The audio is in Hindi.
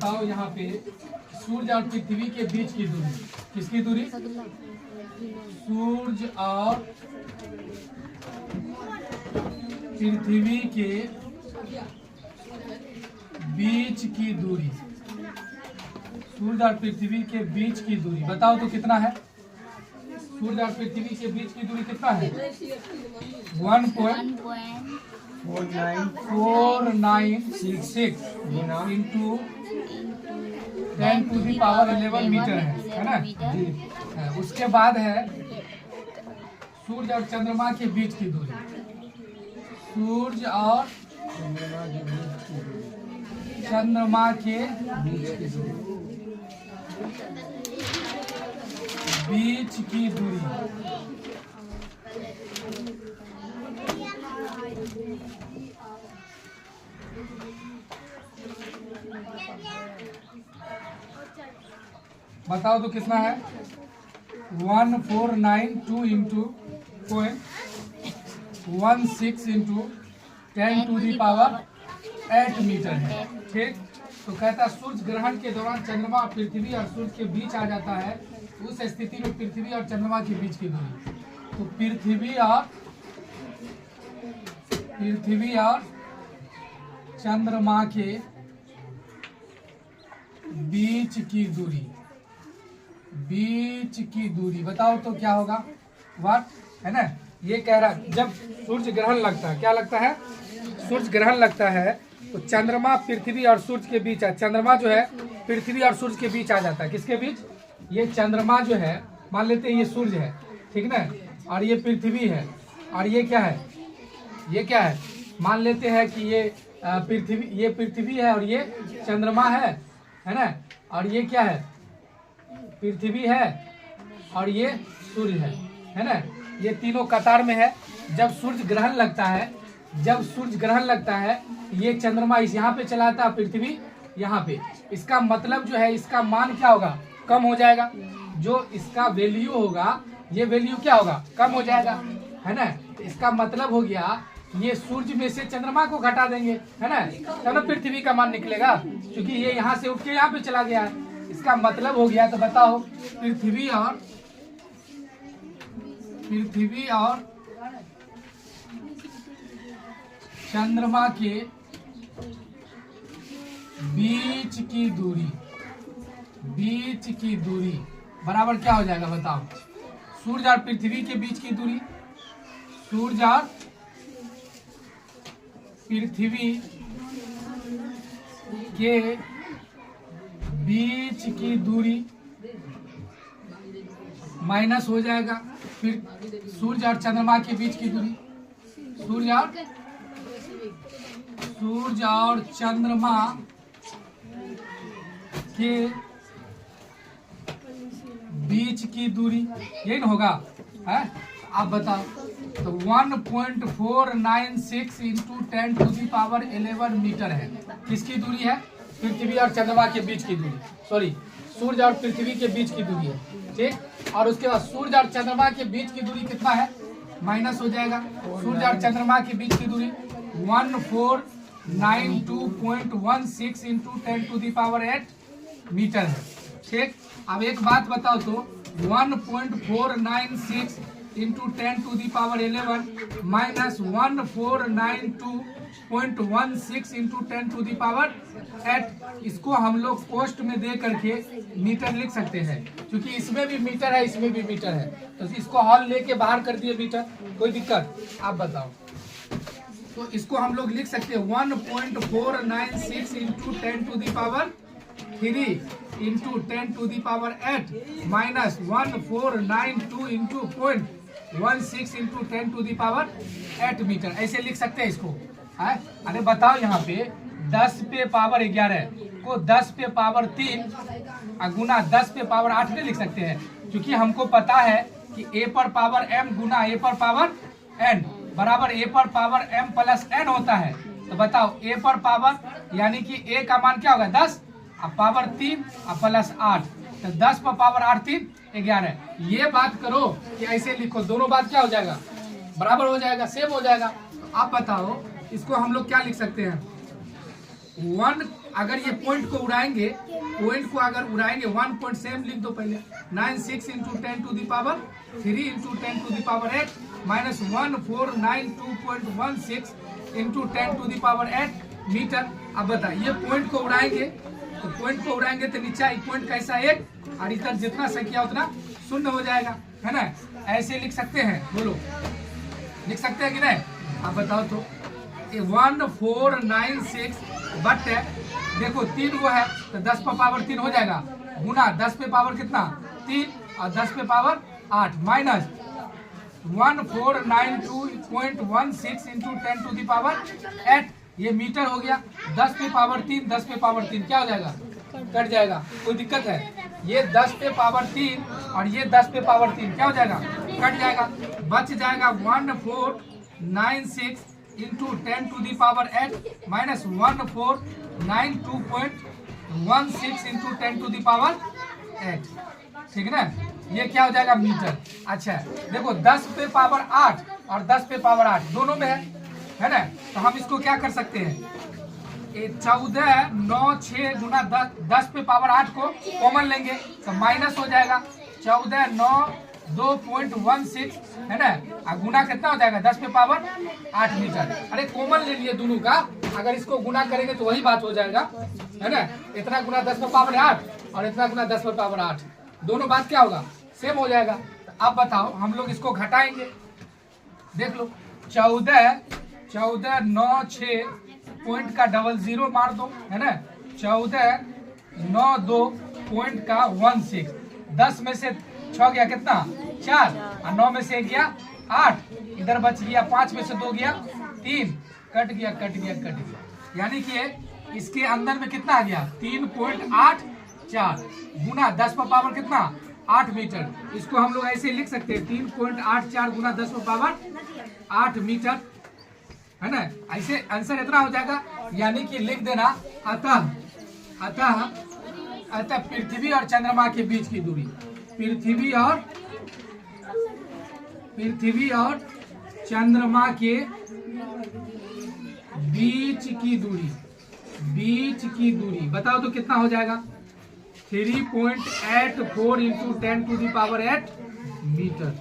बताओ यहाँ पे सूर्य और पृथ्वी के बीच की दूरी, किसकी दूरी? सूर्य और पृथ्वी के बीच की दूरी, सूर्य और पृथ्वी के बीच की दूरी बताओ तो कितना है? सूर्य और पृथ्वी के बीच की दूरी कितना है? 1.4966 इंटू 10⁻11 मीटर है ना जी। उसके बाद है सूर्य और चंद्रमा के बीच की दूरी, सूर्य और चंद्रमा के बीच की दूरी बताओ तो कितना है? 1492 इंटू 0.16 इंटू 10⁸ मीटर है। ठीक, तो कहता है सूर्य ग्रहण के दौरान चंद्रमा पृथ्वी और सूर्य के बीच आ जाता है, उस स्थिति में पृथ्वी और चंद्रमा के बीच की दूरी, तो पृथ्वी और चंद्रमा के बीच की दूरी बताओ तो क्या होगा? वाट है ना, ये कह रहा जब सूर्य ग्रहण लगता है, क्या लगता है? सूर्य ग्रहण लगता है तो चंद्रमा पृथ्वी और सूर्य के बीच चंद्रमा जो है पृथ्वी और सूर्य के बीच आ जाता है। किसके बीच? ये चंद्रमा जो है, मान लेते हैं ये सूर्य है, ठीक ना, और ये पृथ्वी है, और ये क्या है? ये क्या है? मान लेते हैं कि ये पृथ्वी है और ये चंद्रमा है ना, और ये क्या है? पृथ्वी है और ये सूर्य है ना, ये तीनों कतार में है। जब सूर्य ग्रहण लगता है ये चंद्रमा इस यहाँ पे चला आता है, पृथ्वी यहाँ पे, इसका मतलब जो है इसका मान क्या होगा? कम हो जाएगा। जो इसका वैल्यू होगा, ये वैल्यू क्या होगा? कम हो जाएगा, है ना। तो इसका मतलब हो गया ये सूर्य में से चंद्रमा को घटा देंगे, है ना, तब ना पृथ्वी का मान निकलेगा, क्योंकि ये यहाँ से उठ के यहाँ पे चला गया है। इसका मतलब हो गया, तो बताओ पृथ्वी और चंद्रमा के बीच की दूरी बराबर क्या हो जाएगा? बताओ, सूर्य और पृथ्वी के बीच की दूरी, सूर्य और पृथ्वी के बीच की दूरी माइनस हो जाएगा, फिर सूर्य और चंद्रमा के बीच की दूरी, सूर्य और चंद्रमा के बीच की दूरी, यही ना होगा, है? आप बताओ, तो 1.496 इंटू 10⁻11 मीटर है। किसकी दूरी है? पृथ्वी और चंद्रमा के बीच की दूरी, सॉरी, सूर्य और पृथ्वी के बीच की दूरी है, ठीक। और उसके बाद सूर्य और चंद्रमा के बीच की दूरी कितना है? माइनस हो जाएगा। सूर्य और चंद्रमा के बीच की दूरी 1492.16 इंटू 10⁸ मीटर है, ठीक। अब एक बात बताओ तो 1.496 इंटू 10⁻11 माइनस 1492.16 इंटू 10⁸, इसको हम लोग पोस्ट में दे करके मीटर लिख सकते हैं, क्योंकि इसमें भी मीटर है, इसमें भी मीटर है, तो इसको हॉल लेके बाहर कर दिए मीटर, कोई दिक्कत? आप बताओ, तो इसको हम लोग लिख सकते हैं 1.496 into 10⁻3 into 10⁸ minus 1492 into 0.16 into 10⁸ metre, ऐसे लिख सकते हैं इसको, है? अरे बताओ, यहाँ पे 10 पे पावर 11 को 10 पे पावर 3 गुना 10 पे पावर 8 में लिख सकते हैं, क्योंकि हमको पता है कि a पर पावर m गुना a पर पावर n बराबर a पर पावर m प्लस n होता है। तो बताओ a पर पावर यानी कि a का मान क्या होगा? 10, अब पावर 3 अब प्लस 8, तो 10 पर पावर 8 3 11। ये बात करो कि ऐसे लिखो, दोनों बात क्या हो जाएगा? बराबर हो जाएगा, सेम हो जाएगा। तो आप बताओ इसको हम लोग क्या लिख सकते हैं? 1 अगर ये पॉइंट को उड़ाएंगे, पॉइंट को अगर उड़ाएंगे 1 पॉइंट सेम लिख दो पहले, 96 into 10 to the power 3 into 10 to the power 8 minus 1492.16 into 10 to the power 8 metre. अब बताइए ये पॉइंट को उड़ाएंगे, तो पॉइंट को उड़ाएंगे तो नीचे पॉइंट कैसा 1 और इधर जितना संख्या उतना शून्य हो जाएगा, है ना। ऐसे लिख सकते हैं, बोलो लिख सकते हैं कि नहीं? अब बताओ तो 1496 बट देखो 3 वो है तो 10 पे पावर 3 हो जाएगा, गुना 10 पे पावर कितना 3 और 10 पे power 8 minus 1492.16 into 10 to the power 8, ये मीटर हो गया। 10 पे पावर 3 10 पे पावर 3 क्या हो जाएगा? कट जाएगा, कोई दिक्कत है? ये 10 पे पावर 3 और ये 10 पे पावर 3 क्या हो जाएगा? कट जाएगा, बच जाएगा 1496 into 10 to the power 8 minus 1492.16 into 10 to the power 8, ठीक है ना। ये क्या हो जाएगा? मीटर। अच्छा देखो 10 पे पावर 8 और 10 पे पावर 8 दोनों में है ना, तो हम इसको क्या कर सकते हैं? 14 9 6 गुना 10 पे पावर 8 को कॉमन लेंगे तो माइनस हो जाएगा 14 9 2.16, है ना, और गुना कितना हो जाएगा? 10 पे पावर 8 मीटर। अरे कॉमन ले लिए दोनों का, अगर इसको गुना करेंगे तो वही बात हो जाएगा, है ना। इतना गुना 10 पे पावर 8 और इतना गुना 10 पे पावर 8, दोनों बात क्या होगा? सेम हो जाएगा। तो अब बताओ हम लोग इसको घटाएंगे, देख लो 14 9 6 पॉइंट का 00 मार दो, है ना, 14 9 2 पॉइंट का 16, 10 में से 6 गया कितना? 4 और 9 में से गया 8, इधर बच गया 5 में से 2 गया 3, कट गया कट गया कट गया, यानी कि इसके अंदर में कितना आ गया? 3.84 गुना 10 पर पावर कितना? 8 मीटर। इसको हम लोग ऐसे लिख सकते हैं 3.84 गुना 10 पर पावर 8 मीटर, है ना। ऐसे आंसर इतना हो जाएगा, यानी कि लिख देना अतः पृथ्वी और चंद्रमा के बीच की दूरी, पृथ्वी और चंद्रमा के बीच की दूरी बताओ तो कितना हो जाएगा? 3.84 into 10 to the power 8 metre.